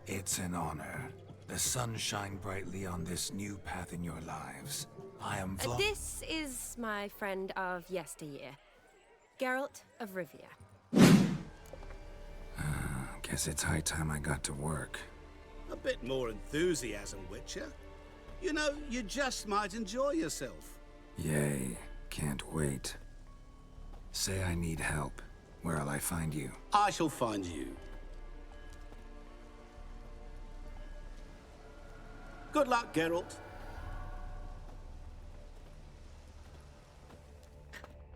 It's an honor. The sun shine brightly on this new path in your lives. I am This is my friend of yesteryear, Geralt of Rivia. Guess it's high time I got to work. A bit more enthusiasm, Witcher. You know, you just might enjoy yourself. Yay. Can't wait. Say I need help. Where'll I find you? I shall find you. Good luck, Geralt.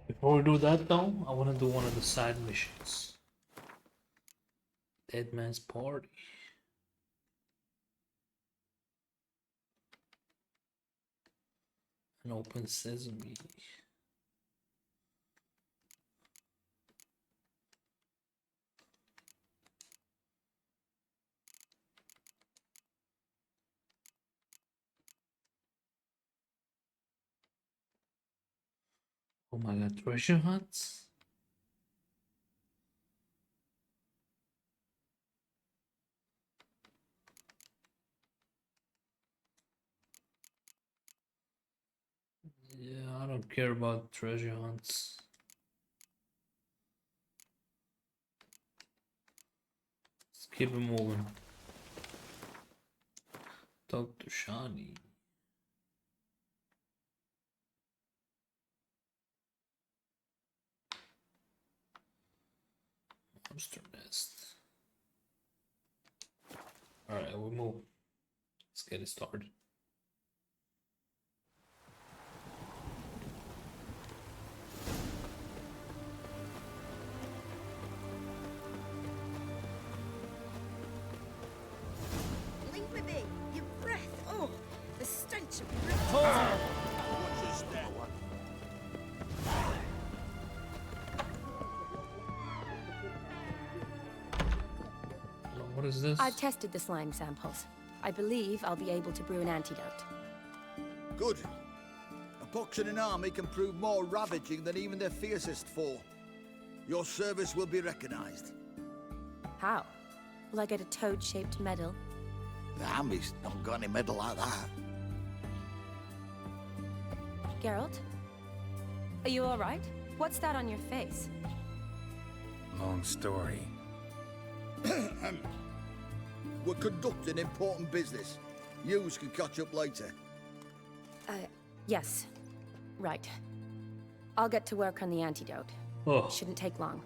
Before we do that though, I want to do one of the side missions. Dead Man's Party. An open sesame. Oh my god, treasure hunts? Yeah, I don't care about treasure hunts. Let's keep it moving. Talk to Shani. Monster nest. Alright, we move. Let's get it started. Leave with me. Your breath. Oh, the stench of breath. What's this there? What is this? I've tested the slime samples. I believe I'll be able to brew an antidote. Good. A pox in an army can prove more ravaging than even their fiercest foe. Your service will be recognized. How? Will I get a toad-shaped medal? The army's not got any medal like that. Geralt? Are you alright? What's that on your face? Long story. We're conducting important business. Yous can catch up later. Yes. Right. I'll get to work on the antidote. Oh, Shouldn't take long.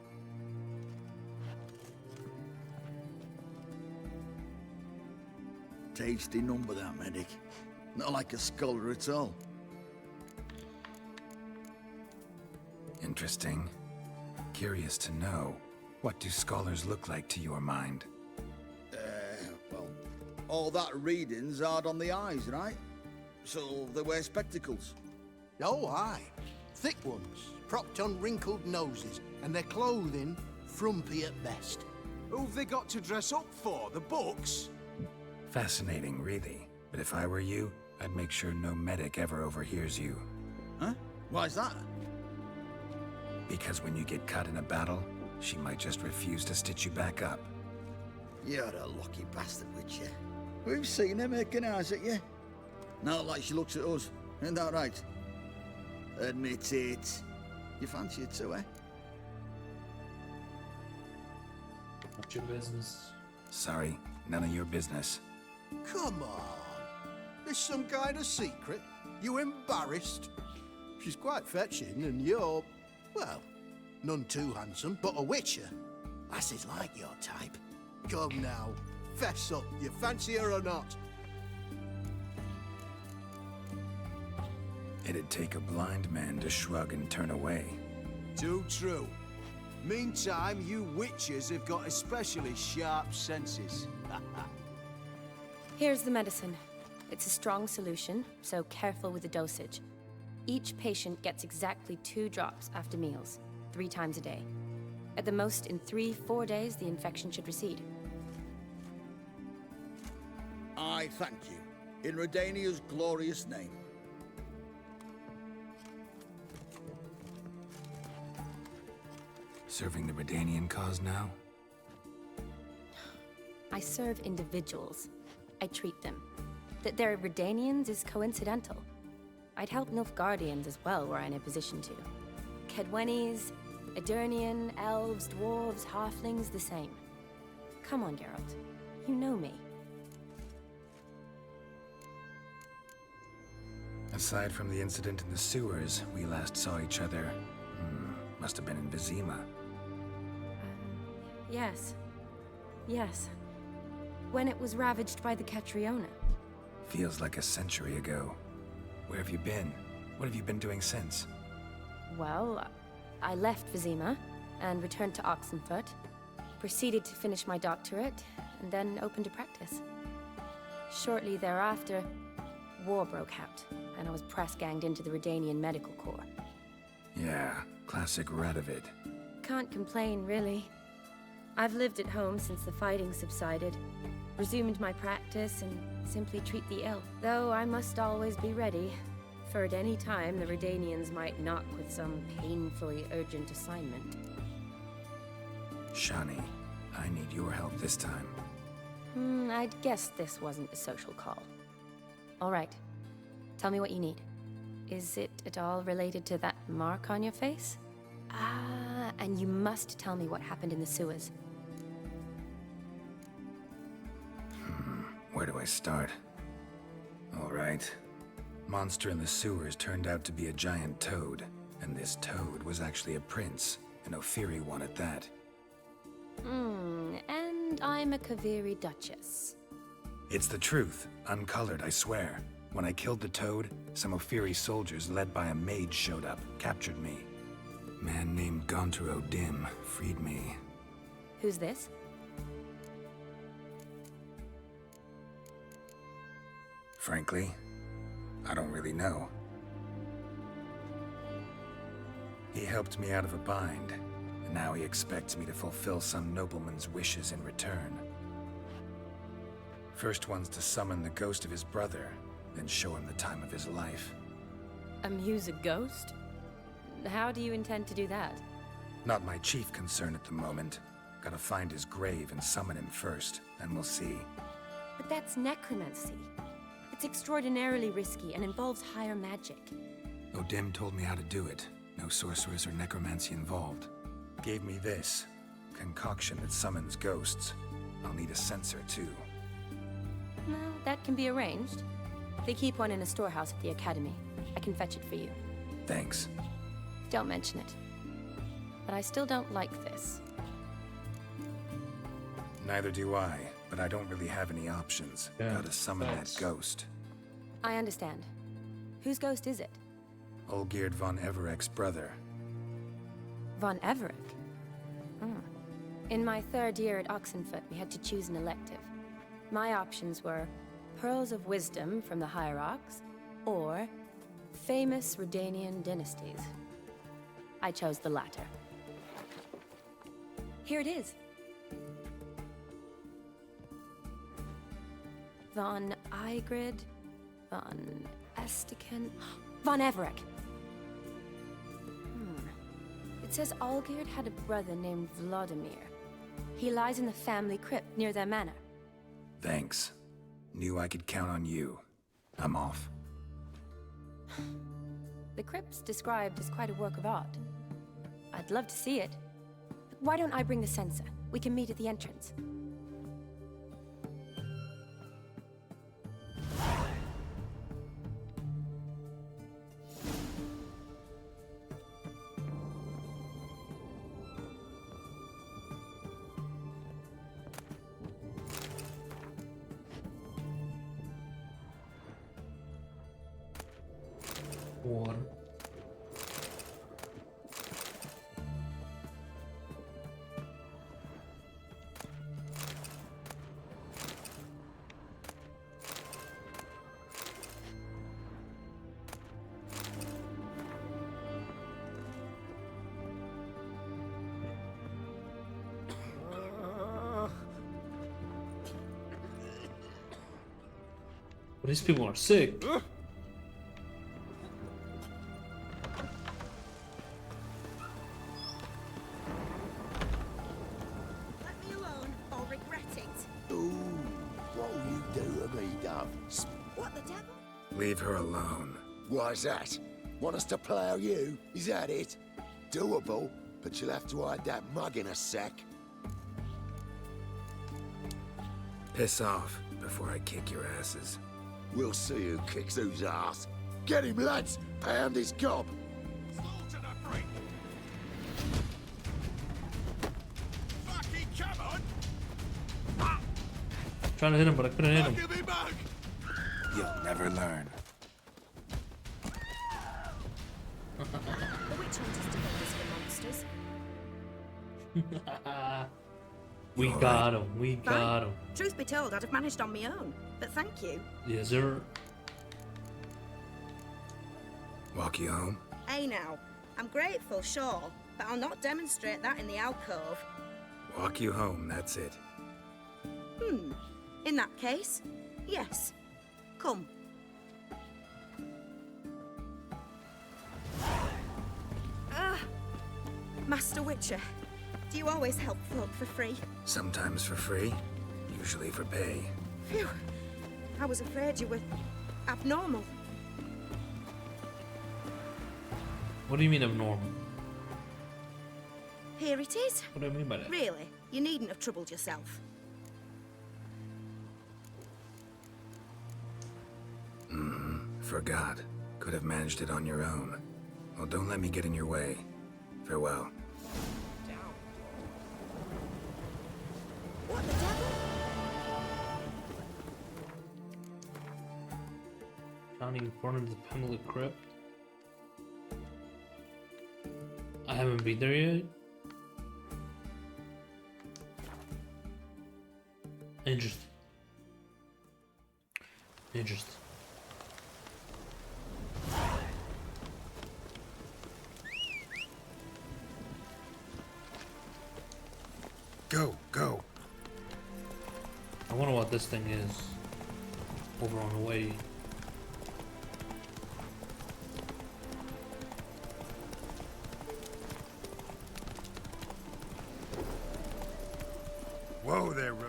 Tasty number, that medic. Not like a scholar at all. Interesting. Curious to know, what do scholars look like to your mind? Well, all that reading's hard on the eyes, right? So they wear spectacles. Oh, aye. Thick ones, propped on wrinkled noses, and their clothing frumpy at best. Who've they got to dress up for? The books? Fascinating, really. But if I were you, I'd make sure no medic ever overhears you. Huh? Why's that? Because when you get caught in a battle, she might just refuse to stitch you back up. You're a lucky bastard, Witcher. We've seen her making eyes at you. Not like she looks at us. Isn't that right? Admit it. You fancy it too, eh? not your business. Sorry, none of your business. Come on. There's some kind of secret. You embarrassed? She's quite fetching, and you're, well, none too handsome, but a witcher. Lasses like your type. Come now, fess up. You fancy her or not? It'd take a blind man to shrug and turn away. Too true. Meantime, you witches have got especially sharp senses. Here's the medicine. It's a strong solution, so careful with the dosage. Each patient gets exactly 2 drops after meals, 3 times a day. At the most, in 3-4 days, the infection should recede. I thank you. In Redania's glorious name. Serving the Redanian cause now? I serve individuals. I treat them. That they're Redanians is coincidental. I'd help Nilfgaardians as well were I in a position to. Kedwenis, Edirnian, elves, dwarves, halflings, the same. Come on, Geralt. You know me. Aside from the incident in the sewers, we last saw each other. Must have been in Vizima. Yes. Yes. When it was ravaged by the Catriona. Feels like a century ago. Where have you been? What have you been doing since? Well, I left Vizima and returned to Oxenfurt. Proceeded to finish my doctorate, and then opened a practice. Shortly thereafter, war broke out, and I was press-ganged into the Redanian Medical Corps. Yeah, classic Radovid. Can't complain, really. I've lived at home since the fighting subsided, resumed my practice, and simply treat the ill. Though I must always be ready, for at any time the Redanians might knock with some painfully urgent assignment. Shani, I need your help this time. I'd guessed this wasn't a social call. All right. Tell me what you need. Is it at all related to that mark on your face? Ah, and you must tell me what happened in the sewers. Where do I start? All right. Monster in the sewers turned out to be a giant toad, and this toad was actually a prince, an Ophiri one at that. And I'm a Kaviri Duchess. It's the truth, uncolored, I swear. When I killed the toad, some Ophiri soldiers led by a mage showed up, captured me. Man named Gontar O'Dim freed me. Who's this? Frankly, I don't really know. He helped me out of a bind, and now he expects me to fulfill some nobleman's wishes in return. First one's to summon the ghost of his brother, then show him the time of his life. Amuse a ghost? How do you intend to do that? Not my chief concern at the moment. Gotta find his grave and summon him first, then we'll see. But that's necromancy. It's extraordinarily risky and involves higher magic. O'Dim told me how to do it. No sorcerers or necromancy involved. Gave me this concoction that summons ghosts. I'll need a censer too. No, that can be arranged. They keep one in a storehouse at the academy. I can fetch it for you. Thanks. Don't mention it. But I still don't like this. Neither do I, but I don't really have any options. Yeah, Gotta summon thanks. that ghost. I understand. Whose ghost is it? Olgierd von Everek's brother. Von Everek? In my third year at Oxenfurt, we had to choose an elective. My options were Pearls of Wisdom from the Hierarchs, or famous Redanian dynasties. I chose the latter. Here it is. Von Igrid, von Estiken, von Everek. It says Olgierd had a brother named Vladimir. He lies in the family crypt near their manor. Thanks. Knew I could count on you. I'm off. The crypt's described as quite a work of art. I'd love to see it. But why don't I bring the censer? We can meet at the entrance. Water. These people are sick. Let me alone, I'll regret it. Who me, Dove. What the devil? Leave her alone. Why's that? Want us to plough you? Is that it? Doable, but you'll have to hide that mug in a sec. Piss off before I kick your asses. We'll see who kicks whose ass. Get him, lads! Pound his gob! Trying to hit him, but I couldn't hit him. You'll never learn. The witch hunters developed for monsters. We All got right. him. We Fine. got him. Truth be told, I'd have managed on my own. But thank you. Yes, sir. Walk you home? Hey now, I'm grateful, sure, but I'll not demonstrate that in the alcove. Walk you home, that's it. In that case, yes. Come. Master Witcher, do you always help folk for free? Sometimes for free, usually for pay. Phew. I was afraid you were abnormal. What do you mean abnormal? Here it is. What do I mean by that? Really, you needn't have troubled yourself. Forgot. Could have managed it on your own. Well, don't let me get in your way. Farewell. What the devil? Johnny cornered the Pamela Crypt. I haven't been there yet. Interesting. Interesting. Go, go. I wonder what this thing is over on the way. Whoa there, Roach.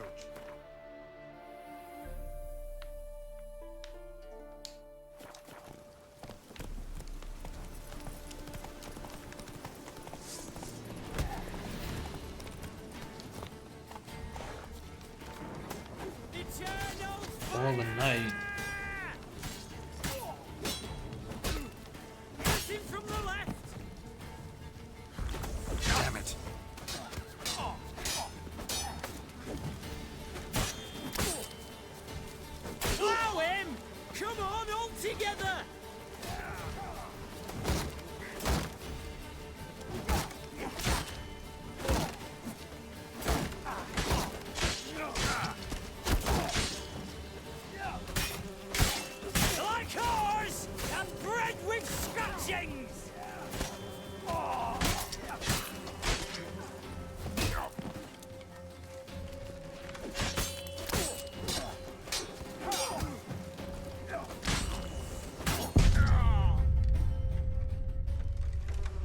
All the night. From the left. Damn it. Plow him! Come on, all together! Like ours! And bread with scratchings!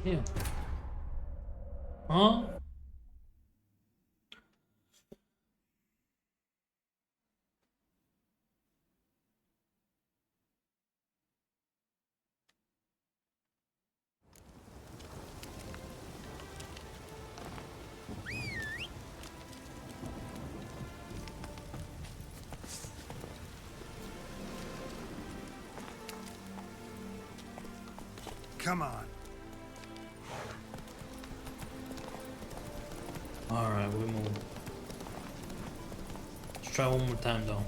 Yeah. Huh? Come on. Alright, we move. Let's try one more time though.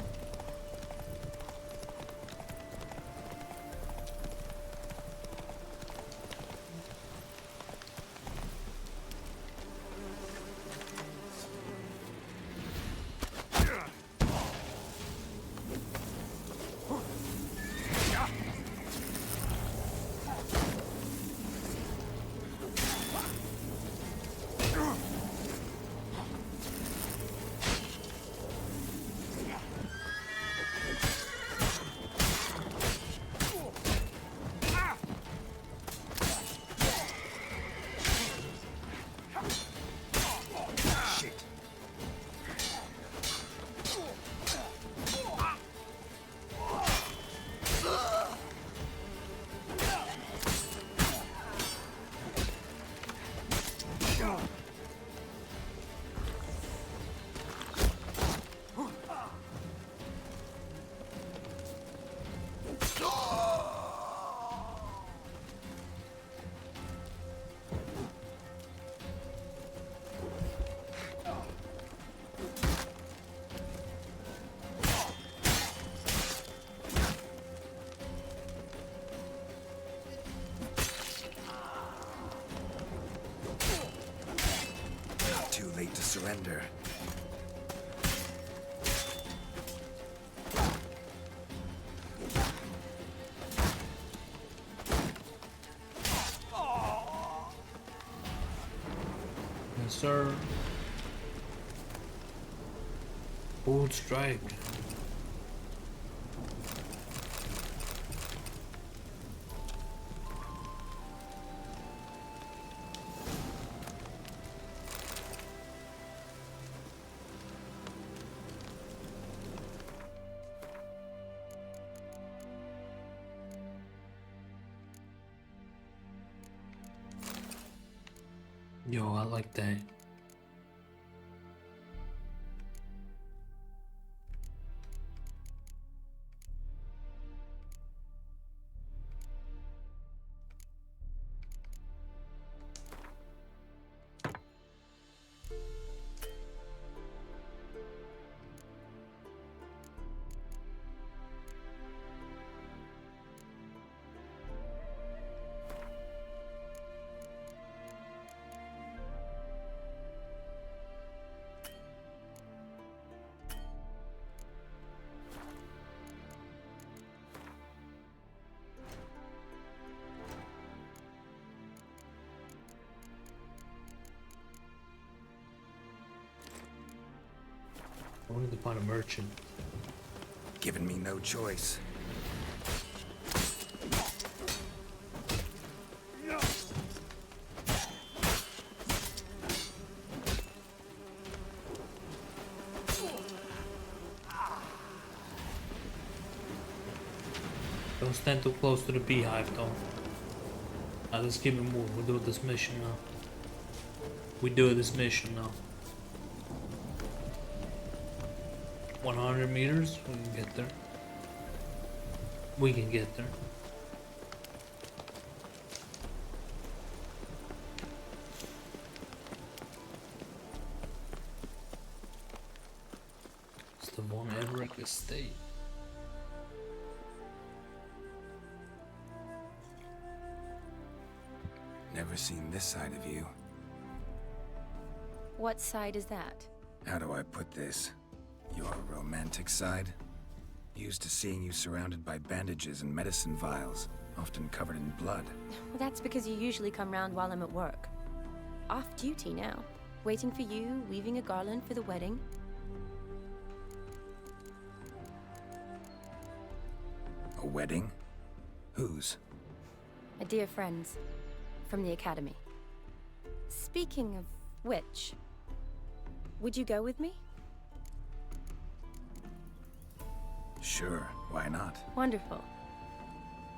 surrender. Yes, sir. Bold strike. Yo, I like that. I wanted to find a merchant. Giving me no choice. Don't stand too close to the beehive though. Now let's keep it moving. We'll do this mission now. We do this mission now. 100 meters, we can get there. We can get there. It's the Von Everett estate. Never seen this side of you. What side is that? How do I put this? Your romantic side? Used to seeing you surrounded by bandages and medicine vials, often covered in blood. Well, that's because you usually come round while I'm at work. Off duty now. Waiting for you, weaving a garland for the wedding. A wedding? Whose? A dear friend's. From the academy. Speaking of which, would you go with me? Sure, why not? Wonderful.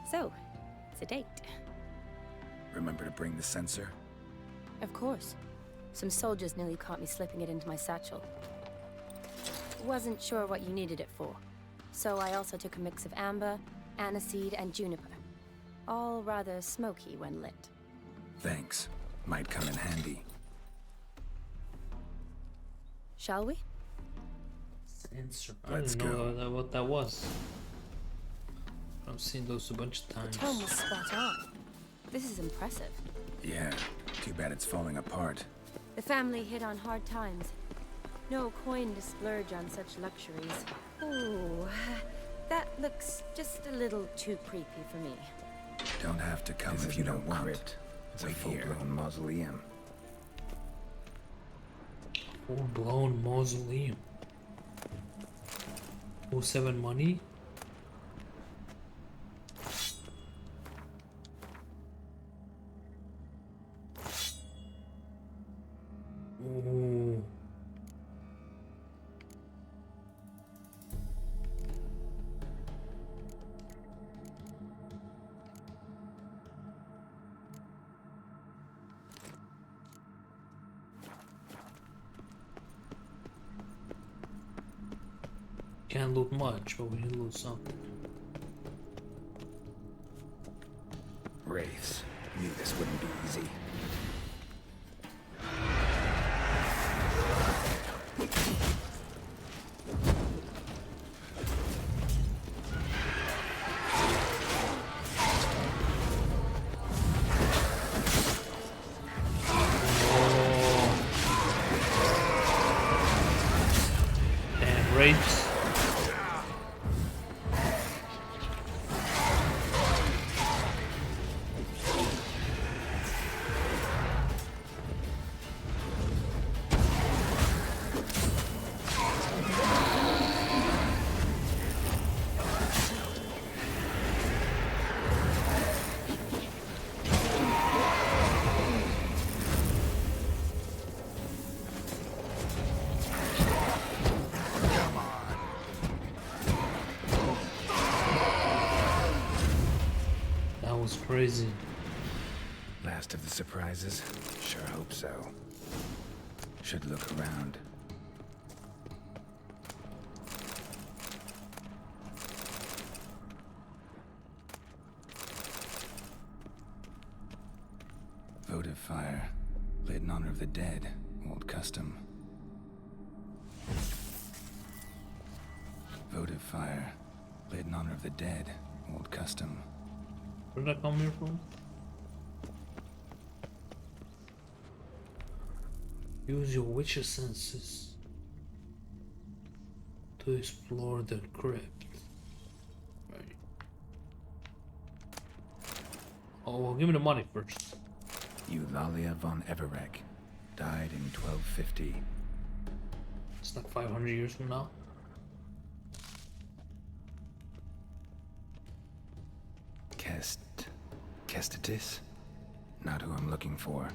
So, it's a date. Remember to bring the sensor? Of course. Some soldiers nearly caught me slipping it into my satchel. Wasn't sure what you needed it for, so I also took a mix of amber, aniseed, and juniper. All rather smoky when lit. Thanks. Might come in handy. Shall we? Sensor. Let's I didn't go. know what that was. I've seen those a bunch of times. The tone was spot on. This is impressive. Yeah, too bad it's falling apart. The family hit on hard times. No coin to splurge on such luxuries. Ooh, that looks just a little too creepy for me. Don't have to come if you don't want. Crypt. It's a full-blown mausoleum. Full-blown mausoleum. 07 money? Ooh. Can't loot much, but we can loot something. Wraiths. Knew this wouldn't be easy. crazy. Last of the surprises? Sure hope so. Should look around. Votive fire. Lit in honor of the dead. Old custom. Votive fire. Lit in honor of the dead. Old custom. Where did I come here from? Use your witcher senses to explore the crypt. Right. Oh, well, give me the money first. Eulalia von Everek. Died in 1250. It's like 500 years from now. Kestatis? Not who I'm looking for.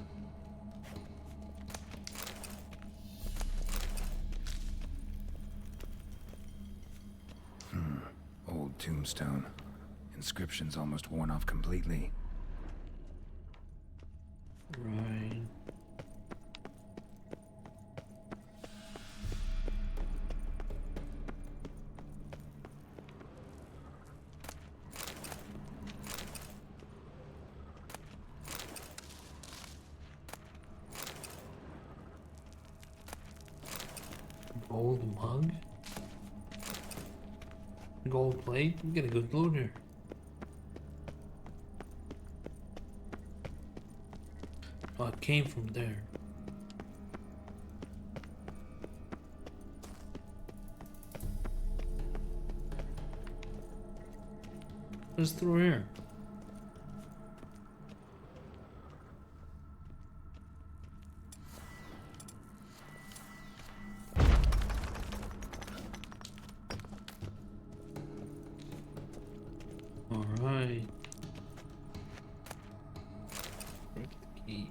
Old tombstone. Inscription's almost worn off completely. Right. Gold mug? Gold plate? We get a good loot here. Oh, it came from there. What's through here? Alright. Break the key.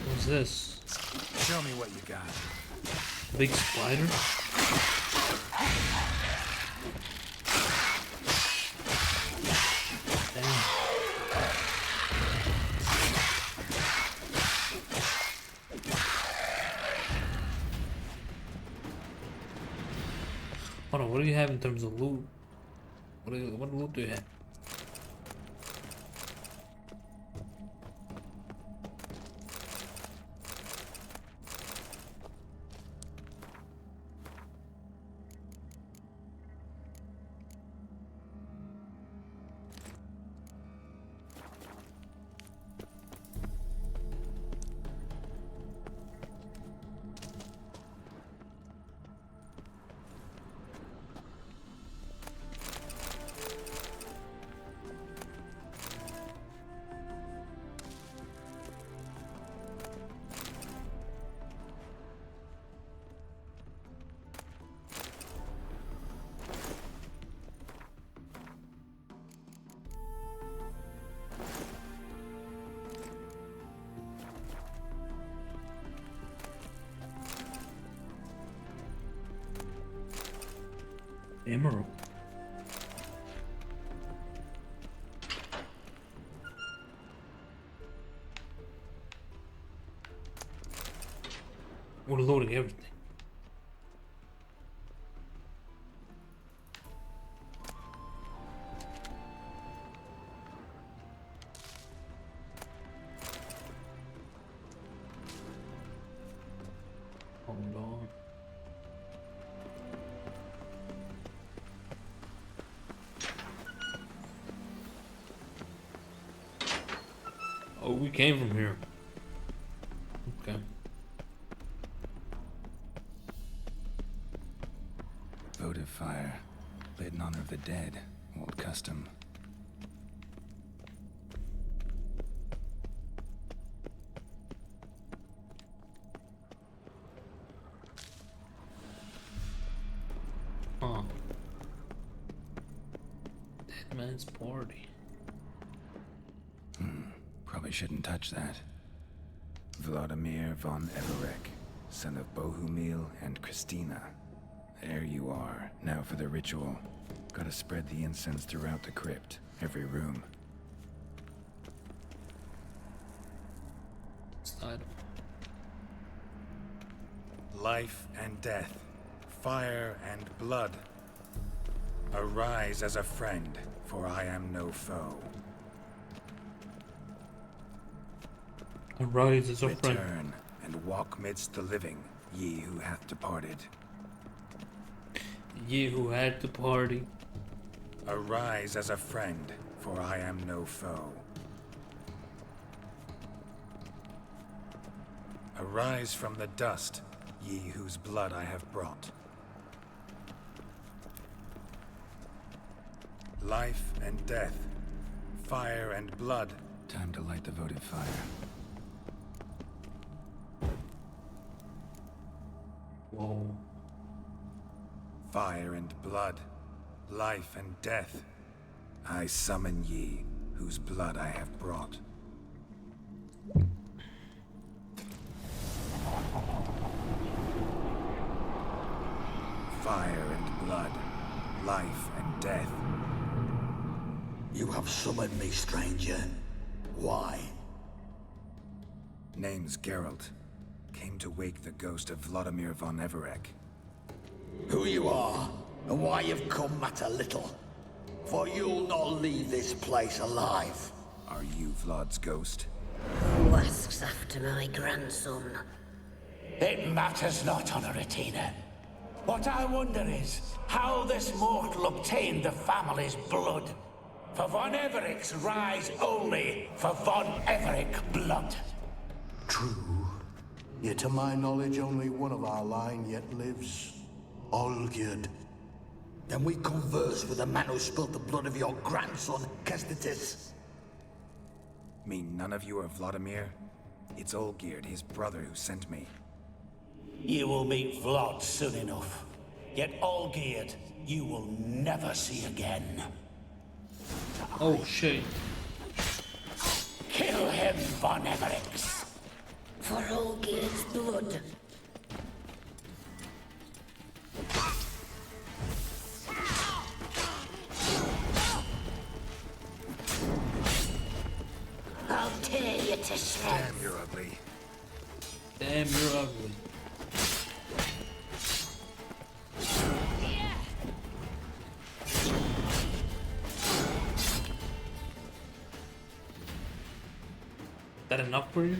What's this? Show me what you got. Big spider? Damn. Hold on, what do you have in terms of loot? What loot do you have? Emerald. We're loading everything. Oh, we came from here. Okay. Votive fire, lit in honor of the dead. Old custom. Huh. Dead man's party. Probably shouldn't touch that. Vladimir von Everek, son of Bohumil and Christina. There you are. Now for the ritual. Gotta spread the incense throughout the crypt, every room. Slide. Life and death, fire and blood. Arise as a friend, for I am no foe. Arise as a friend. Return and walk midst the living, ye who hath departed. Ye who had the party. Arise as a friend, for I am no foe. Arise from the dust, ye whose blood I have brought. Life and death, fire and blood. Time to light the votive fire. Whoa. Fire and blood, life and death. I summon ye, whose blood I have brought. Fire and blood, life and death. You have summoned me, stranger. Why? Name's Geralt. Came to wake the ghost of Vladimir von Everek. Who you are, and why you've come matter little. For you'll not leave this place alive. Are you Vlad's ghost? Who asks after my grandson? It matters not, Honoratina. What I wonder is how this mortal obtained the family's blood. For von Everek's rise only for von Everek blood. True. Yet to my knowledge, only one of our line yet lives. Olgierd. Then we converse with the man who spilt the blood of your grandson, Kestitis. Mean none of you are Vladimir? It's Olgierd, his brother, who sent me. You will meet Vlad soon enough. Yet Olgierd, you will never see again. Oh shit. Kill him, von Evereks. For Olgierd's blood. I'll tear you to shreds. Damn, you're ugly. Damn, you're ugly. That enough for you?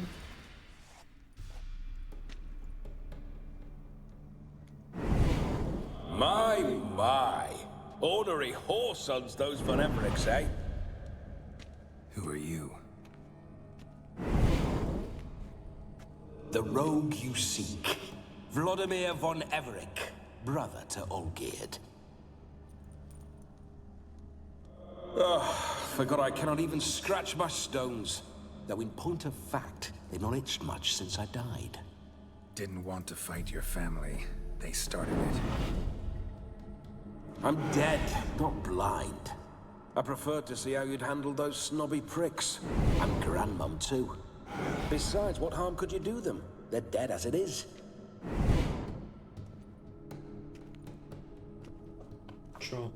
My. Ornery whoresons those von Evereks, eh? Who are you? The rogue you seek. Vladimir von Everek, brother to Olgierd. Forgot I cannot even scratch my stones. Though in point of fact, they've not itched much since I died. Didn't want to fight your family. They started it. I'm dead, not blind. I preferred to see how you'd handled those snobby pricks. And Grandmum, too. Besides, what harm could you do them? They're dead as it is. True.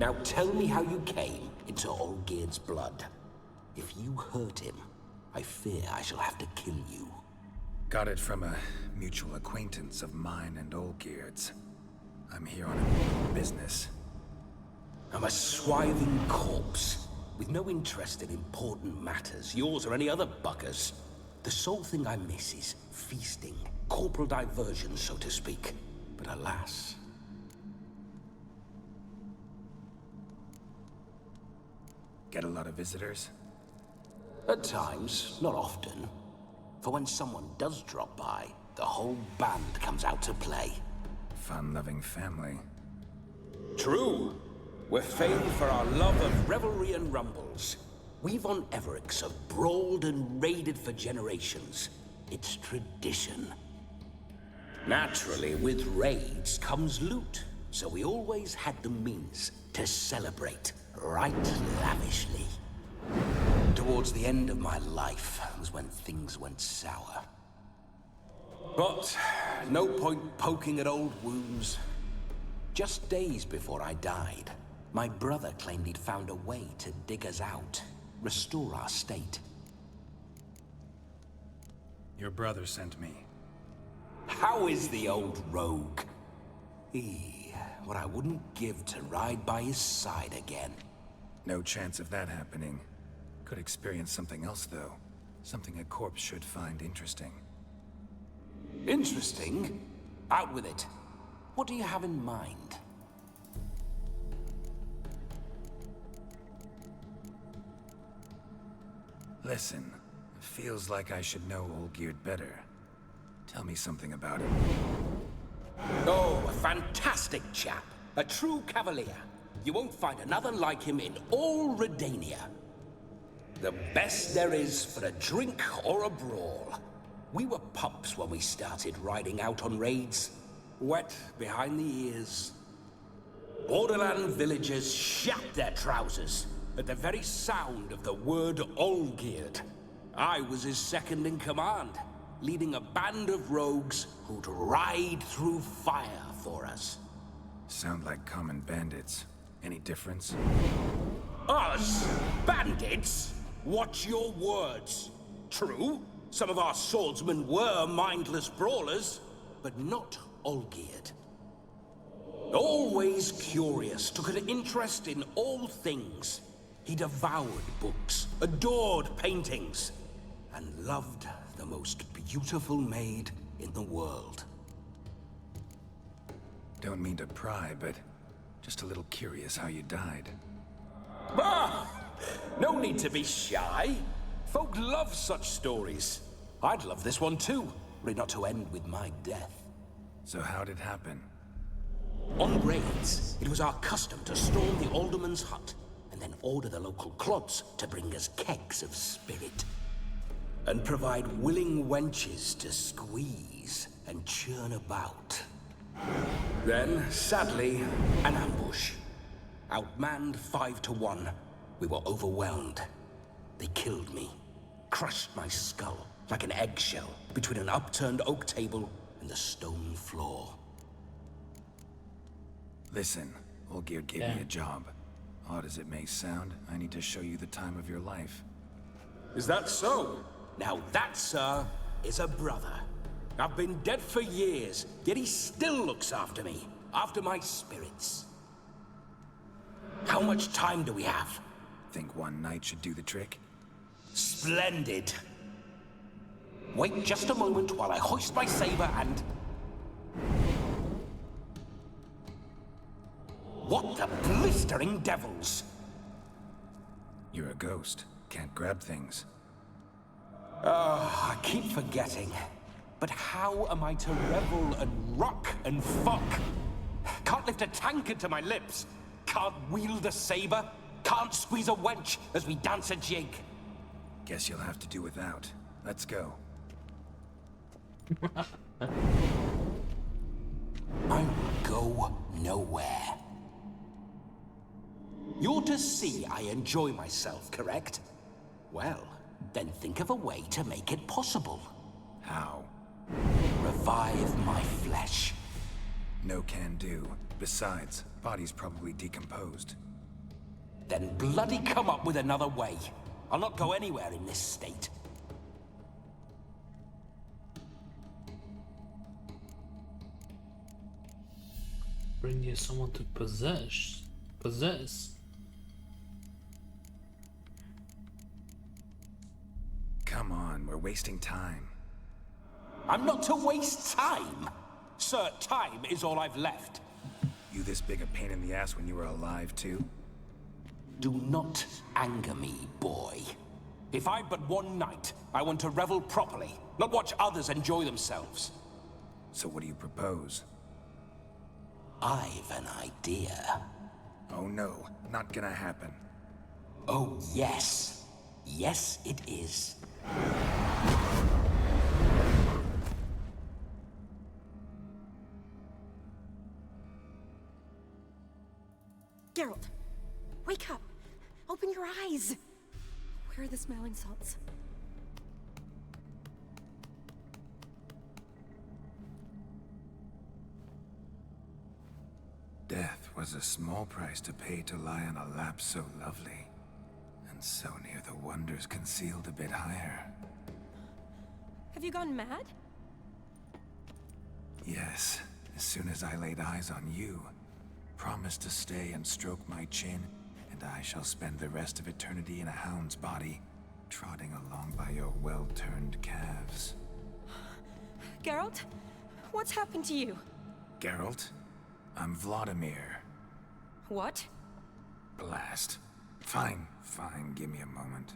Now tell me how you came into Olgierd's blood. If you hurt him, I fear I shall have to kill you. Got it from a mutual acquaintance of mine and Olgierd's. I'm here on business. I'm a swithing corpse, with no interest in important matters, yours or any other buggers. The sole thing I miss is feasting, corporal diversion, so to speak. But alas... Get a lot of visitors? At times, not often. For when someone does drop by, the whole band comes out to play. Fun-loving family. True. We're famed for our love of revelry and rumbles. We von Evericks have brawled and raided for generations. It's tradition. Naturally, with raids comes loot, so we always had the means to celebrate right lavishly. Towards the end of my life was when things went sour. But no point poking at old wounds. Just days before I died, my brother claimed he'd found a way to dig us out, restore our state. Your brother sent me. How is the old rogue? What I wouldn't give to ride by his side again. No chance of that happening. Could experience something else, though. Something a corpse should find interesting. Interesting? Out with it. What do you have in mind? Listen, feels like I should know Olgierd better. Tell me something about him. Oh, a fantastic chap. A true cavalier. You won't find another like him in all Redania. The best there is for a drink or a brawl. We were pups when we started riding out on raids. Wet behind the ears. Borderland villagers shat their trousers at the very sound of the word Olgierd. I was his second in command, leading a band of rogues who'd ride through fire for us. Sound like common bandits. Any difference? Us? Bandits? Watch your words. True, some of our swordsmen were mindless brawlers, but not Olgierd. Always curious, took an interest in all things. He devoured books, adored paintings, and loved the most beautiful maid in the world. Don't mean to pry, but just a little curious how you died. Ah! No need to be shy. Folk love such stories. I'd love this one too, were it not to end with my death. So how'd it happen? On raids, it was our custom to storm the alderman's hut, and then order the local clods to bring us kegs of spirit. And provide willing wenches to squeeze and churn about. Then, sadly, an ambush. Outmanned 5 to 1, we were overwhelmed. They killed me, crushed my skull like an eggshell between an upturned oak table and the stone floor. Listen, Olgierd gave me a job. Odd as it may sound, I need to show you the time of your life. Is that so? Now that, sir, is a brother. I've been dead for years, yet he still looks after me, after my spirits. How much time do we have? Think one night should do the trick? Splendid. Wait just a moment while I hoist my saber and... What the blistering devils? You're a ghost. Can't grab things. I keep forgetting. But how am I to revel and rock and fuck? Can't lift a tankard to my lips. Can't wield a saber. Can't squeeze a wench as we dance a jig. Guess you'll have to do without. Let's go. I will go nowhere. You're to see I enjoy myself, correct? Well, then think of a way to make it possible. How? Revive my flesh. No can do. Besides, body's probably decomposed. Then bloody come up with another way. I'll not go anywhere in this state. Bring you someone to possess. Come on, we're wasting time. I'm not to waste time. Sir, time is all I've left. You this big a pain in the ass when you were alive, too? Do not anger me, boy. If I've but one night, I want to revel properly, not watch others enjoy themselves. So what do you propose? I've an idea. Oh no, not gonna happen. Oh, yes. Yes, it is. Geralt, wake up. Open your eyes. Where are the smelling salts? Death was a small price to pay to lie on a lap so lovely, and so near the wonders concealed a bit higher. Have you gone mad? Yes, as soon as I laid eyes on you, promise to stay and stroke my chin, and I shall spend the rest of eternity in a hound's body, trotting along by your well-turned calves. Geralt? What's happened to you? Geralt? I'm Vladimir. What? Blast. Fine, give me a moment.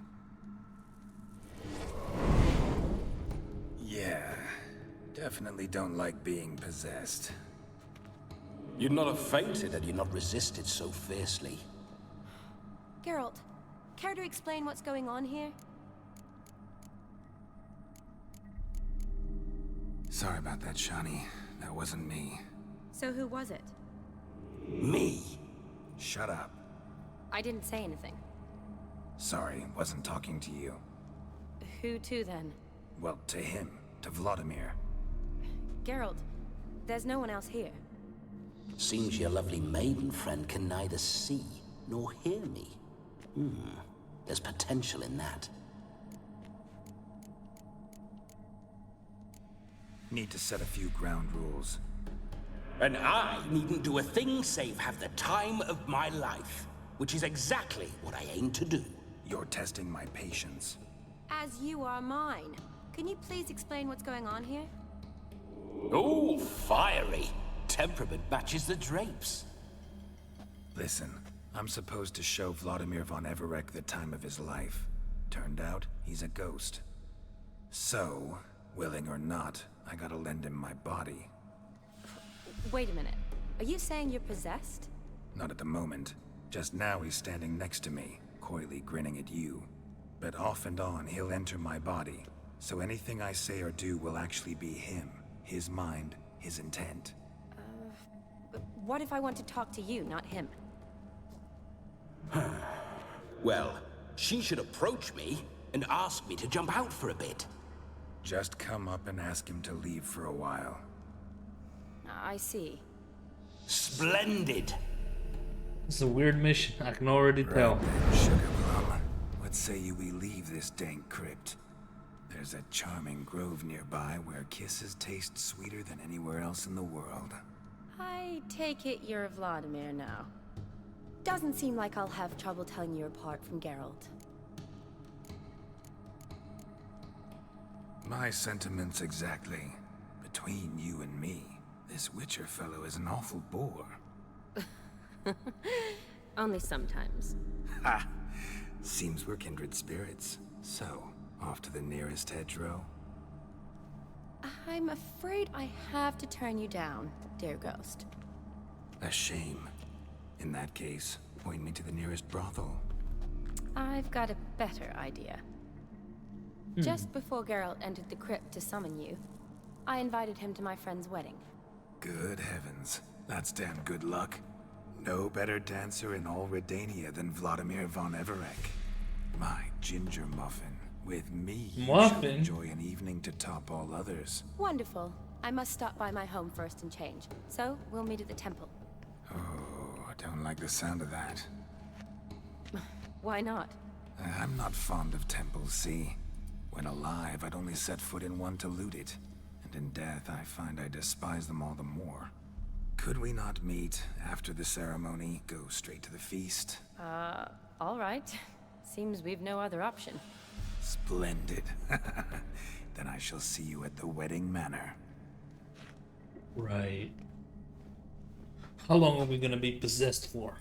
Yeah, definitely don't like being possessed. You'd not have fainted had you not resisted so fiercely. Geralt, care to explain what's going on here? Sorry about that, Shani. That wasn't me. So who was it? Me. Shut up. I didn't say anything. Sorry, wasn't talking to you. Who to then? Well, to him. To Vladimir. Geralt, there's no one else here. Seems your lovely maiden friend can neither see nor hear me. There's potential in that. Need to set a few ground rules. And I needn't do a thing save have the time of my life, which is exactly what I aim to do. You're testing my patience. As you are mine. Can you please explain what's going on here? Oh, fiery. Temperament matches the drapes. Listen, I'm supposed to show Vladimir von Everec the time of his life. Turned out, he's a ghost. So, willing or not, I gotta lend him my body. Wait a minute. Are you saying you're possessed? Not at the moment. Just now he's standing next to me, coyly grinning at you. But off and on, he'll enter my body. So anything I say or do will actually be him. His mind, his intent. But what if I want to talk to you, not him? Well, she should approach me and ask me to jump out for a bit. Just come up and ask him to leave for a while. I see. Splendid. It's a weird mission, I can already tell. Right then, Sugar Plum. What say you we leave this dank crypt? There's a charming grove nearby where kisses taste sweeter than anywhere else in the world. I take it you're Vladimir now. Doesn't seem like I'll have trouble telling you apart from Geralt. My sentiments exactly. Between you and me, this Witcher fellow is an awful bore. Only sometimes. Ha! Seems we're kindred spirits. So, off to the nearest hedgerow? I'm afraid I have to turn you down, dear ghost. A shame. In that case, point me to the nearest brothel. I've got a better idea. Just before Geralt entered the crypt to summon you, I invited him to my friend's wedding. Good heavens. That's damn good luck. No better dancer in all Redania than Vladimir von Everec. My ginger muffin. With me, you shall enjoy an evening to top all others. Wonderful. I must stop by my home first and change. So, we'll meet at the temple. Oh, I don't like the sound of that. Why not? I'm not fond of temples, see? When alive, I'd only set foot in one to loot it. And in death, I find I despise them all the more. Could we not meet after the ceremony, go straight to the feast? All right. Seems we've no other option. Splendid. Then I shall see you at the wedding manor. Right. How long are we gonna be possessed for?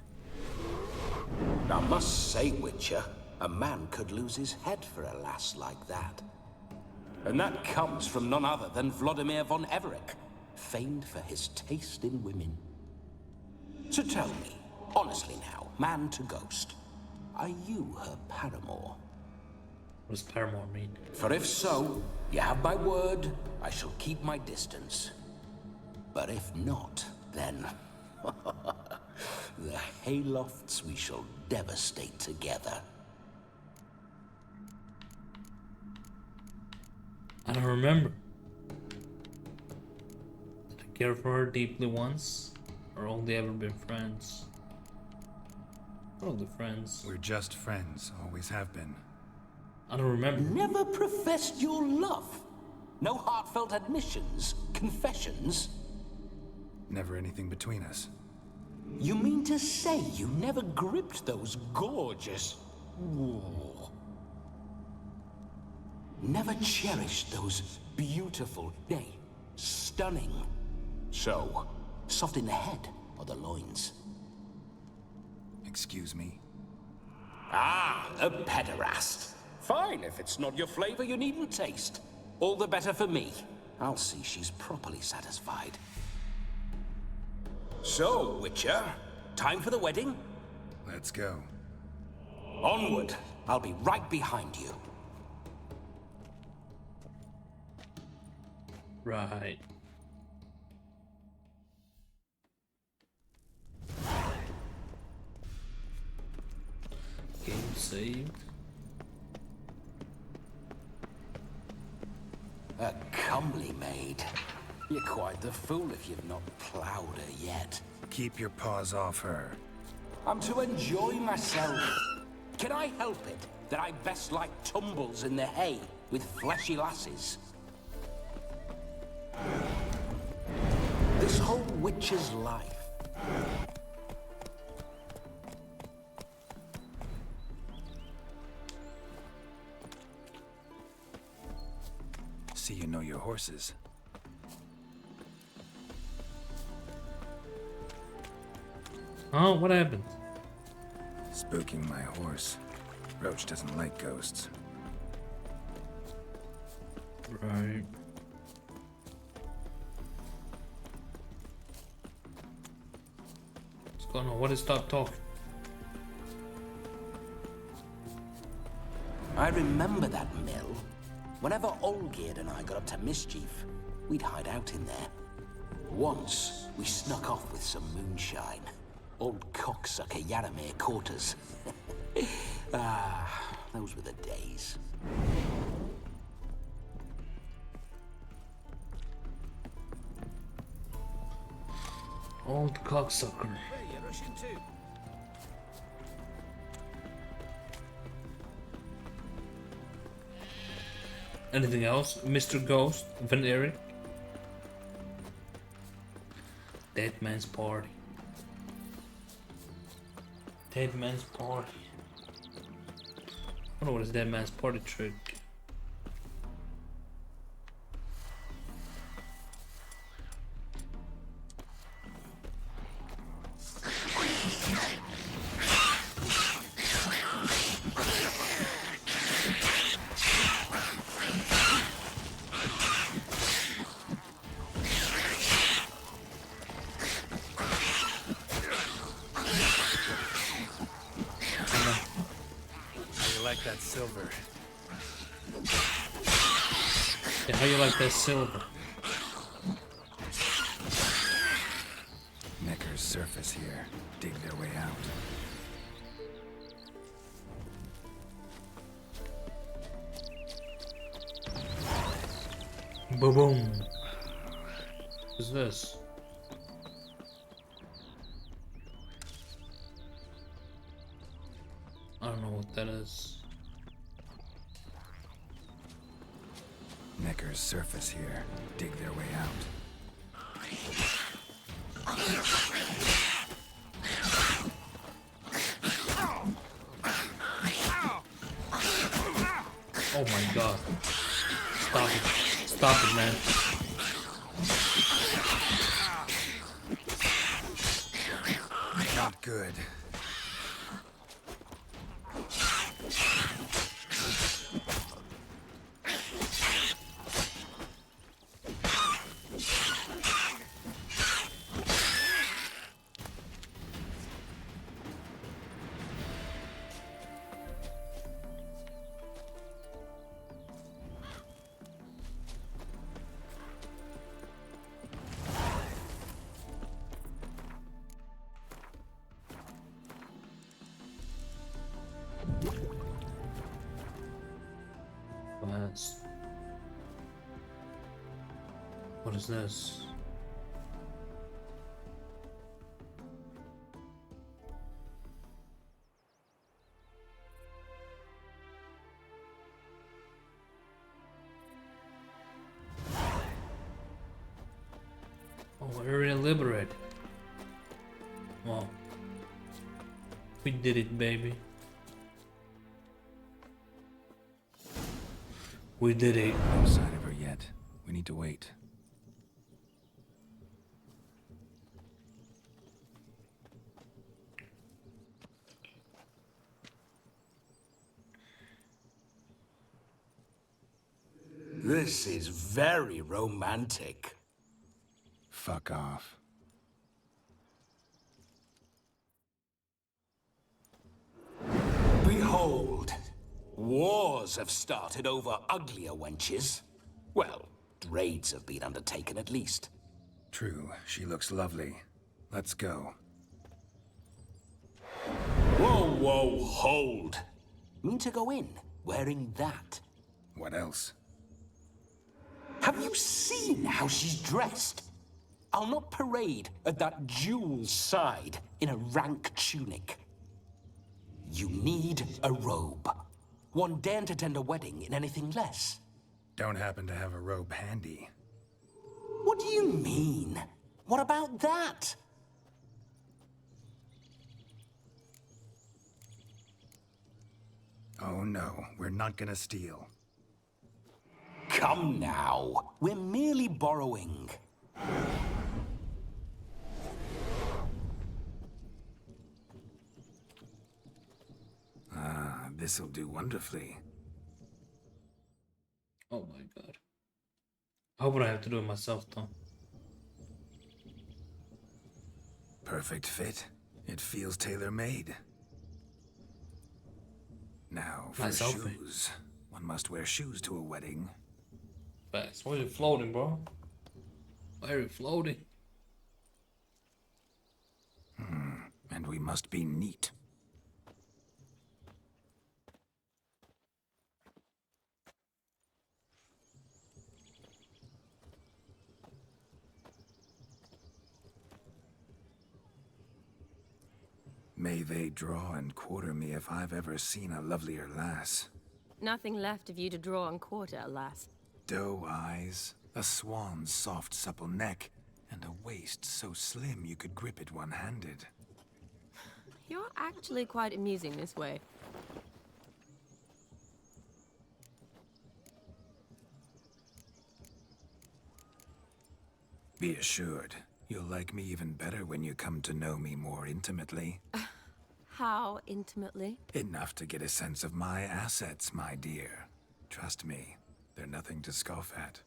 I must say, Witcher, a man could lose his head for a lass like that. And that comes from none other than Vladimir von Everec, famed for his taste in women. So tell me, honestly now, man to ghost, are you her paramour? What does paramour mean? For if so, you have my word, I shall keep my distance. But if not, then... the haylofts we shall devastate together. I don't remember. Did I care for her deeply once? Or only ever been friends? Probably friends. We're just friends, always have been. I don't remember. Never professed your love? No heartfelt admissions? Confessions? Never anything between us. You mean to say you never gripped those gorgeous... Whoa. Never cherished those beautiful, nay, stunning... So, soft in the head or the loins? Excuse me? Ah, a pederast. Fine, if it's not your flavor, you needn't taste. All the better for me. I'll see she's properly satisfied. So, Witcher, time for the wedding? Let's go. Onward. I'll be right behind you. Right. Game saved. A comely maid. You're quite the fool if you've not plowed her yet. Keep your paws off her. I'm to enjoy myself. Can I help it that I best like tumbles in the hay with fleshy lasses? This whole witcher's life. See you know your horses. Oh, what happened? Spooking my horse. Roach doesn't like ghosts. Right. What's going on? What is stop talking? I remember that mill. Whenever Olgierd and I got up to mischief, we'd hide out in there. Once, we snuck off with some moonshine. Old cocksucker Yaramir caught us. Ah, those were the days. Old cocksucker. Hey, you're rushing too. Anything else? Mr. Ghost? Van Eric? Dead Man's Party. Dead Man's Party. I don't know what is Dead Man's Party trick. That silver. Yeah, how you like that silver? Neckar's surface here. Dig their way out. Boom boom. What's this? I don't know what that is. Neckar's surface here. Dig their way out. Oh my god. Stop it. Stop it, man. Not good. What is this? Oh, area liberate. Well, we did it, baby. We did it. No sign of her yet. We need to wait. This is very romantic. Fuck off. Behold, wars have started over uglier wenches. Well, raids have been undertaken at least. True, she looks lovely. Let's go. Whoa, whoa, hold. Mean to go in, wearing that? What else? Have you seen how she's dressed? I'll not parade at that jewel's side in a rank tunic. You need a robe. One daren't attend a wedding in anything less. Don't happen to have a robe handy. What do you mean? What about that? Oh no, we're not gonna steal. Come now, we're merely borrowing. Ah, this'll do wonderfully. Oh my god. How would I have to do it myself though? Perfect fit. It feels tailor-made. Now, for Nice outfit. shoes. One must wear shoes to a wedding. Facts. Why are you floating, bro? Why are you floating? And we must be neat. May they draw and quarter me if I've ever seen a lovelier lass. Nothing left of you to draw and quarter, alas. Doe eyes, a swan's soft supple neck, and a waist so slim you could grip it one-handed. You're actually quite amusing this way. Be assured, you'll like me even better when you come to know me more intimately. How intimately? Enough to get a sense of my assets, my dear. Trust me, they're nothing to scoff at.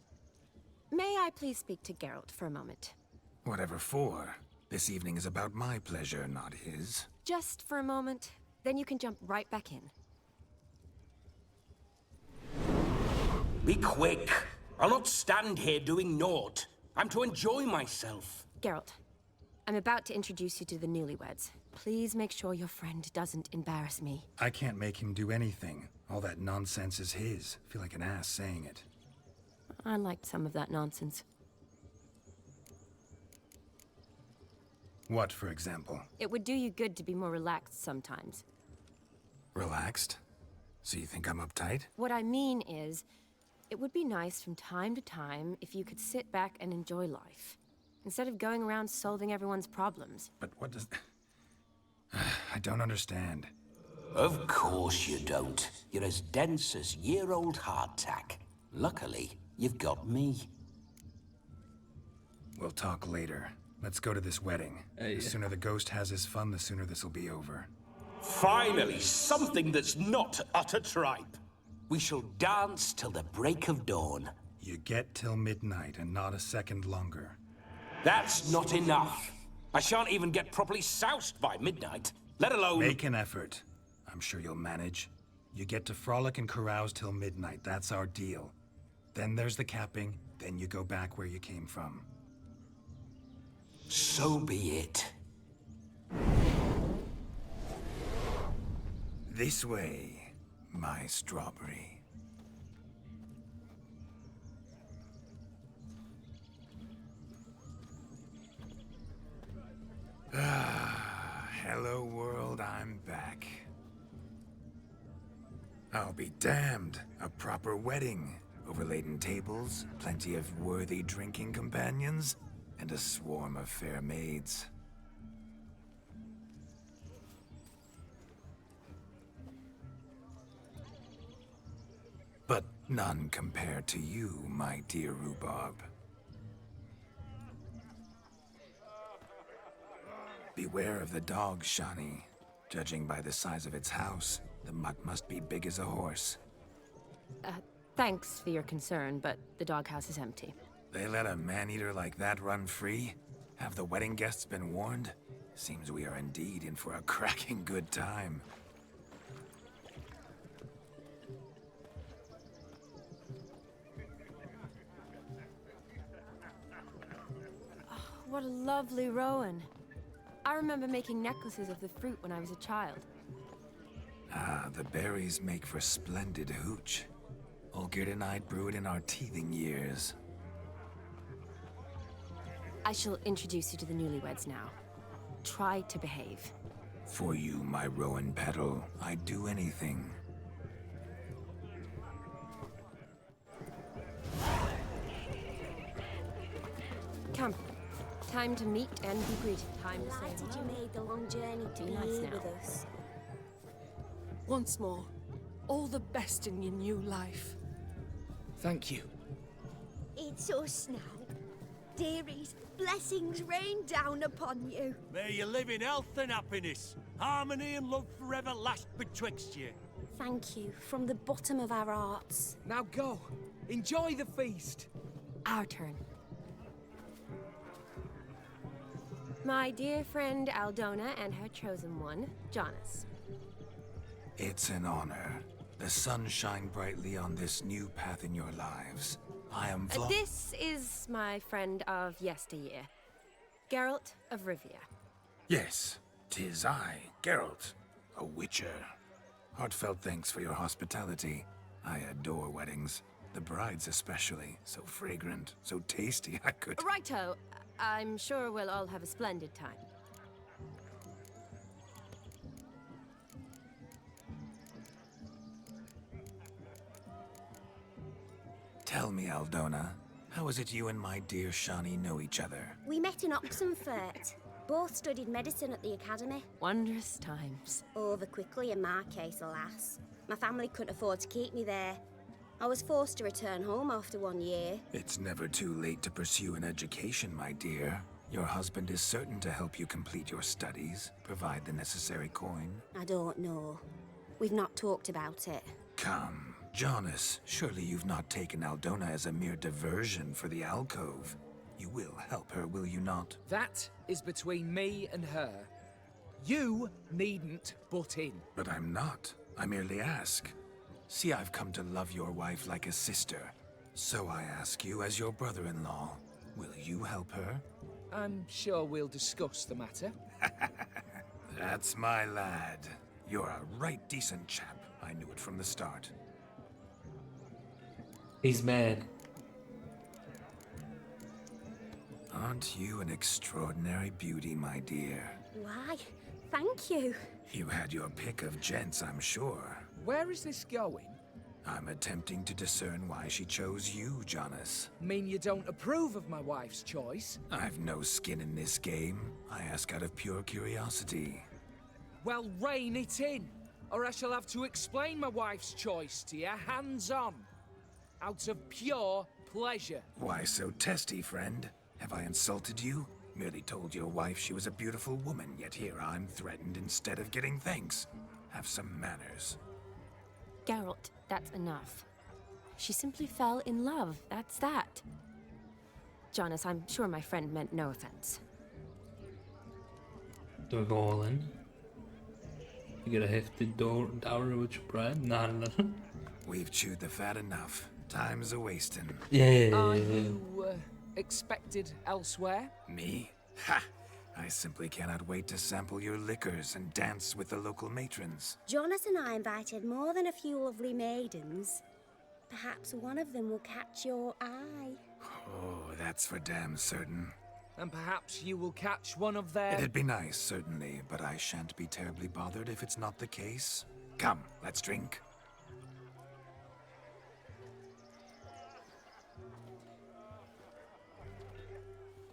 May I please speak to Geralt for a moment? Whatever for. This evening is about my pleasure, not his. Just for a moment, then you can jump right back in. Be quick. I'll not stand here doing naught. I'm to enjoy myself. Geralt, I'm about to introduce you to the newlyweds. Please make sure your friend doesn't embarrass me. I can't make him do anything. All that nonsense is his. Feel like an ass saying it. I liked some of that nonsense. What, for example? It would do you good to be more relaxed sometimes. Relaxed? So you think I'm uptight? What I mean is, it would be nice from time to time if you could sit back and enjoy life, instead of going around solving everyone's problems. But what does... I don't understand. Of course you don't. You're as dense as year-old hardtack. Luckily, you've got me. We'll talk later. Let's go to this wedding. The sooner the ghost has his fun, the sooner this'll be over. Finally, something that's not utter tripe. We shall dance till the break of dawn. You get till midnight and not a second longer. That's not enough. I shan't even get properly soused by midnight, let alone... Make an effort. I'm sure you'll manage. You get to frolic and carouse till midnight. That's our deal. Then there's the capping, then you go back where you came from. So be it. This way, my strawberry. Hello world, I'm back. I'll be damned. A proper wedding. Overladen tables, plenty of worthy drinking companions, and a swarm of fair maids. But none compared to you, my dear rhubarb. Beware of the dog, Shani. Judging by the size of its house, the mutt must be big as a horse. Thanks for your concern, but the doghouse is empty. They let a man-eater like that run free? Have the wedding guests been warned? Seems we are indeed in for a cracking good time. What a lovely rowan. I remember making necklaces of the fruit when I was a child. Ah, the berries make for splendid hooch. Olgierd and I brewed in our teething years. I shall introduce you to the newlyweds now. Try to behave. For you, my rowan petal, I'd do anything. Come. Time to meet and be greeted. Time to say Delighted you hello. made the long journey to be Nice here now. with us. Once more, all the best in your new life. Thank you. It's us now. Dearies, blessings rain down upon you. May you live in health and happiness. Harmony and love forever last betwixt you. Thank you from the bottom of our hearts. Now go. Enjoy the feast. Our turn. My dear friend Aldona and her chosen one, Jonas. It's an honor. The sun shine brightly on this new path in your lives. I am This is my friend of yesteryear, Geralt of Rivia. Yes, 'tis I, Geralt, a witcher. Heartfelt thanks for your hospitality. I adore weddings. The brides especially. So fragrant, so tasty, I could... Righto. I'm sure we'll all have a splendid time. Tell me, Aldona, how is it you and my dear Shani know each other? We met in Oxenfurt. Both studied medicine at the academy. Wondrous times. Over quickly in my case, alas. My family couldn't afford to keep me there. I was forced to return home after 1 year. It's never too late to pursue an education, my dear. Your husband is certain to help you complete your studies, provide the necessary coin. I don't know. We've not talked about it. Come, Jonas, surely you've not taken Aldona as a mere diversion for the alcove. You will help her, will you not? That is between me and her. You needn't butt in. But I'm not. I merely ask. See, I've come to love your wife like a sister. So I ask you as your brother-in-law, will you help her? I'm sure we'll discuss the matter. That's my lad. You're a right decent chap. I knew it from the start. He's mad. Aren't you an extraordinary beauty, my dear? Why? Thank you. You had your pick of gents, I'm sure. Where is this going? I'm attempting to discern why she chose you, Jonas. Mean you don't approve of my wife's choice? I've no skin in this game. I ask out of pure curiosity. Well, rein it in, or I shall have to explain my wife's choice to you hands-on. Out of pure pleasure. Why so testy, friend? Have I insulted you? Merely told your wife she was a beautiful woman, yet here I'm threatened instead of getting thanks. Have some manners. Geralt, that's enough. She simply fell in love, that's that. Jonas, I'm sure my friend meant no offense. Do we go all in? You get a hefty dowry with your bride? Nah. We've chewed the fat enough. Time's a-wasting. Yeah. Are you expected elsewhere? Me? Ha! I simply cannot wait to sample your liquors and dance with the local matrons. Jonas and I invited more than a few lovely maidens. Perhaps one of them will catch your eye. Oh, that's for damn certain. and perhaps you will catch one of their... It'd be nice, certainly, but I shan't be terribly bothered if it's not the case. Come, let's drink.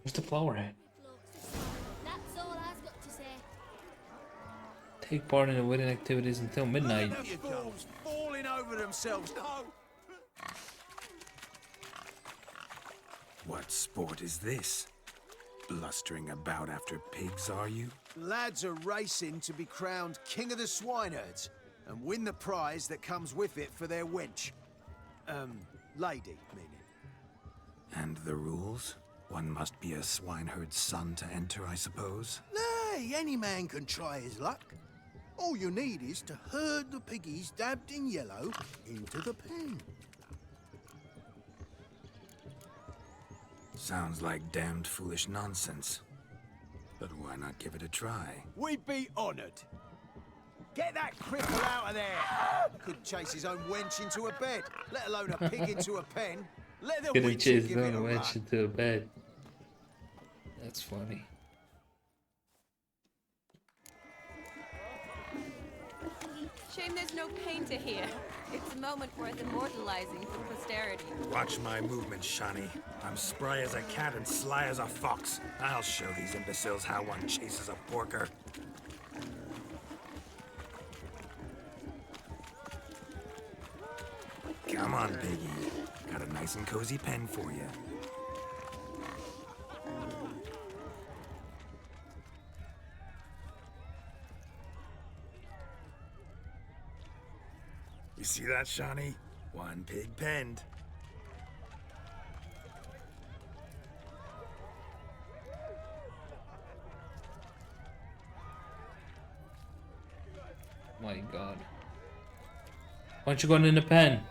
Where's the flower at? That's all I've got to say. Take part in the wedding activities until midnight. The fools falling over themselves. No. What sport is this? Blustering about after pigs, are you? Lads are racing to be crowned king of the swineherds and win the prize that comes with it for their wench. Lady, meaning. And the rules? One must be a swineherd's son to enter, I suppose? Nay, any man can try his luck. All you need is to herd the piggies dabbed in yellow into the pen. Sounds like damned foolish nonsense. But why not give it a try? We'd be honoured. Get that cripple out of there! Couldn't chase his own wench into a bed, let alone a pig into a pen. Let the Gonna witcher chase give it a them run. wench into a bed. That's funny. Shame there's no painter here. It's a moment worth immortalizing for posterity. Watch my movements, Shani. I'm spry as a cat and sly as a fox. I'll show these imbeciles how one chases a porker. Come on, Piggy. Got a nice and cozy pen for you. You see that, Shani? One pig penned. My God. Why don't you go in the pen?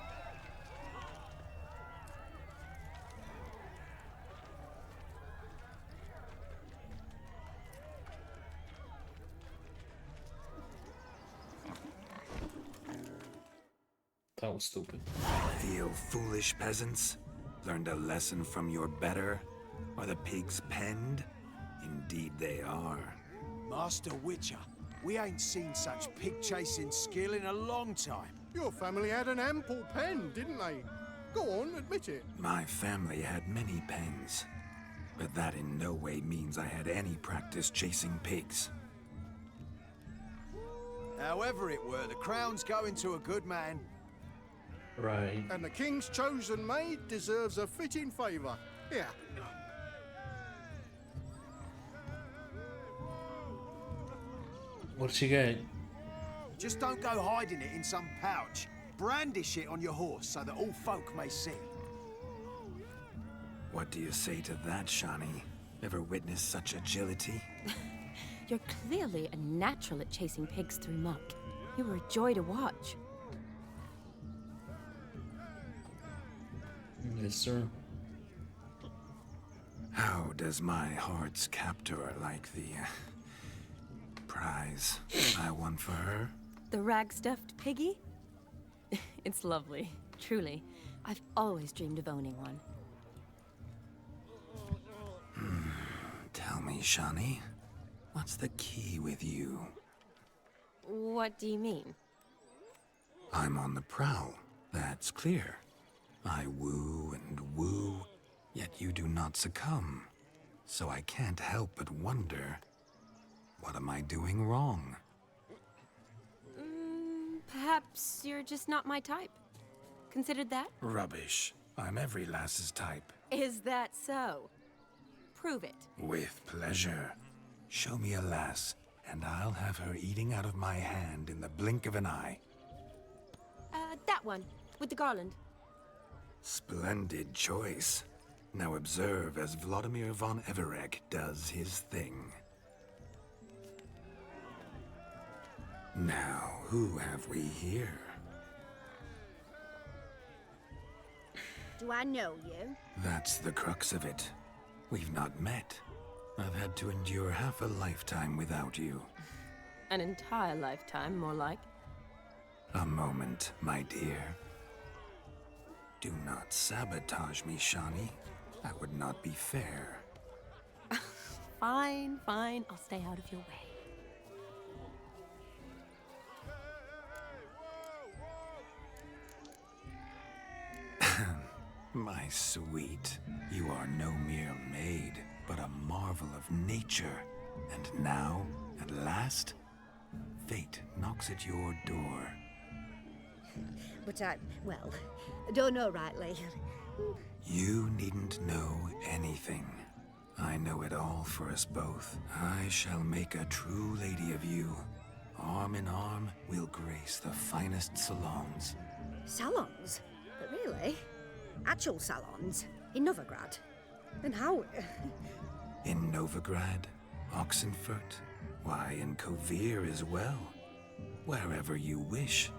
That was stupid. Feel foolish, peasants? Learned a lesson from your better? Are the pigs penned? Indeed they are. Master Witcher, we ain't seen such pig-chasing skill in a long time. Your family had an ample pen, didn't they? Go on, admit it. My family had many pens, but that in no way means I had any practice chasing pigs. However it were, the crown's going to a good man. Right. And the king's chosen maid deserves a fitting favour. Here. What'd she get? Just don't go hiding it in some pouch. Brandish it on your horse so that all folk may see. What do you say to that, Shani? Ever witnessed such agility? You're clearly a natural at chasing pigs through muck. You were a joy to watch. Yes, sir. How does my heart's captor like the prize I won for her? The rag-stuffed piggy? It's lovely, truly. I've always dreamed of owning one. Tell me, Shani, what's the key with you? What do you mean? I'm on the prowl, that's clear. I woo and woo, yet you do not succumb. So I can't help but wonder, what am I doing wrong? Perhaps you're just not my type. Considered that? Rubbish. I'm every lass's type. Is that so? Prove it. With pleasure. Show me a lass, and I'll have her eating out of my hand in the blink of an eye. That one, with the garland. Splendid choice. Now observe as Vladimir von Everek does his thing. Now, who have we here? Do I know you? That's the crux of it. We've not met. I've had to endure half a lifetime without you. An entire lifetime, more like. A moment, my dear. Do not sabotage me, Shani. That would not be fair. Fine, fine. I'll stay out of your way. My sweet, you are no mere maid, but a marvel of nature. And now, at last, fate knocks at your door. But well, I don't know rightly. You needn't know anything. I know it all for us both. I shall make a true lady of you. Arm in arm, we'll grace the finest salons. Salons? But really? Actual salons? In Novigrad? Then how? In Novigrad, Oxenfurt, why, in Kovir as well. Wherever you wish.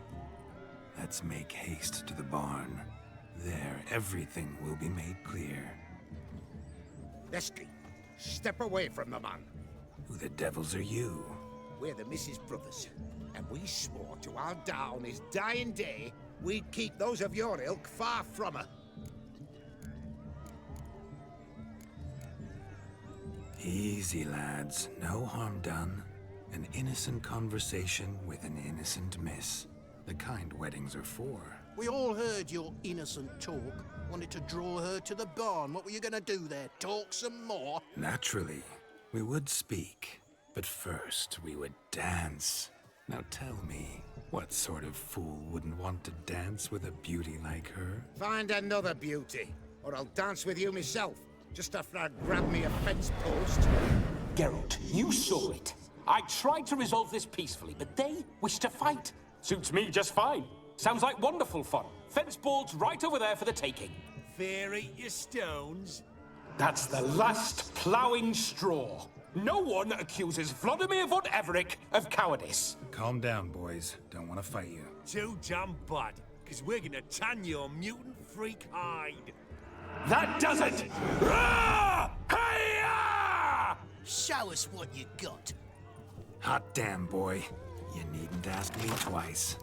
Let's make haste to the barn. There, everything will be made clear. Lesky, step away from the man. Who the devils are you? We're the Mrs. Brothers, and we swore to our down his dying day we'd keep those of your ilk far from her. Easy, lads. No harm done. An innocent conversation with an innocent miss. The kind weddings are for. We all heard your innocent talk. Wanted to draw her to the barn. What were you gonna do there? Talk some more? Naturally, we would speak. But first, we would dance. Now tell me, what sort of fool wouldn't want to dance with a beauty like her? Find another beauty, or I'll dance with you myself, just after I grab me a fence post. Geralt, you saw it. I tried to resolve this peacefully, but they wish to fight. Suits me just fine. Sounds like wonderful fun. Fence boards right over there for the taking. Fear eat your stones. That's the last ploughing straw. No one accuses Vladimir von Everett of cowardice. Calm down, boys. Don't want to fight you. Too damn bad, because we're gonna tan your mutant freak hide. That does it! Rah! Hi-ya! Show us what you got. Hot damn, boy. You needn't ask me twice.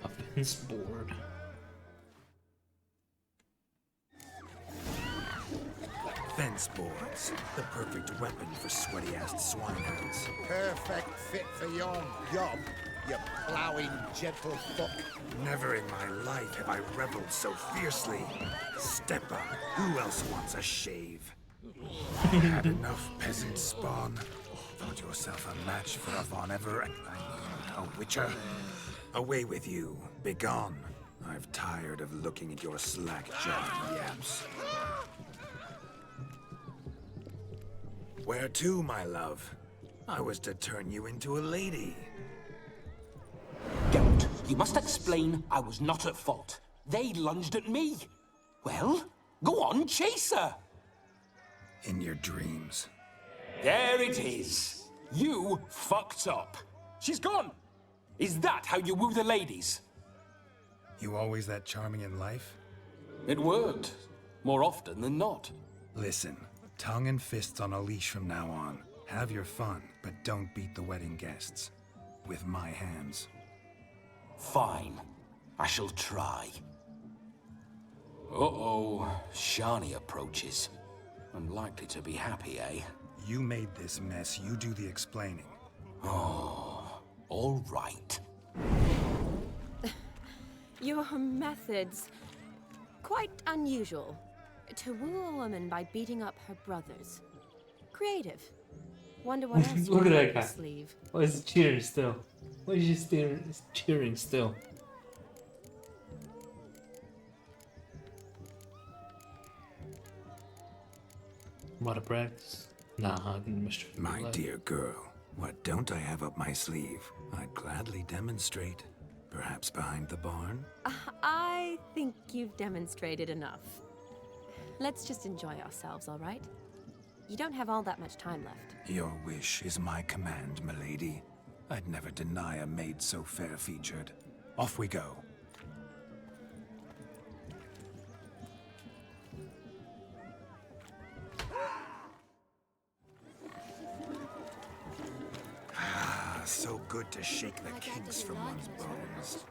A fence board. Fence boards. The perfect weapon for sweaty-assed swineherds. Perfect fit for your job, you ploughing gentle fuck. Never in my life have I reveled so fiercely. Step up. Who else wants a shave? Had enough peasant spawn? Thought yourself a match for a Von Everett? A witcher? Away with you. Begone. I've tired of looking at your slack-jawed yaps. Where to, my love? I was to turn you into a lady. Geralt, you must explain I was not at fault. They lunged at me. Well, go on, chase her. In your dreams. There it is. You fucked up. She's gone. Is that how you woo the ladies? You always that charming in life? It worked. More often than not. Listen, tongue and fists on a leash from now on. Have your fun, but don't beat the wedding guests. With my hands. Fine. I shall try. Uh-oh. Shani approaches. Unlikely to be happy, eh? You made this mess. You do the explaining. Oh, all right. Your methods... quite unusual. To woo a woman by beating up her brothers. Creative. Wonder what else you Look at have that up guy. your sleeve. Why is he cheering still? Why is he cheering still? What a practice. Nah, I didn't miss it. My dear girl, what don't I have up my sleeve? I'd gladly demonstrate. Perhaps behind the barn? I think you've demonstrated enough. Let's just enjoy ourselves, all right? You don't have all that much time left. Your wish is my command, milady. I'd never deny a maid so fair-featured. Off we go. Ah, so good to shake the kinks from one's bones.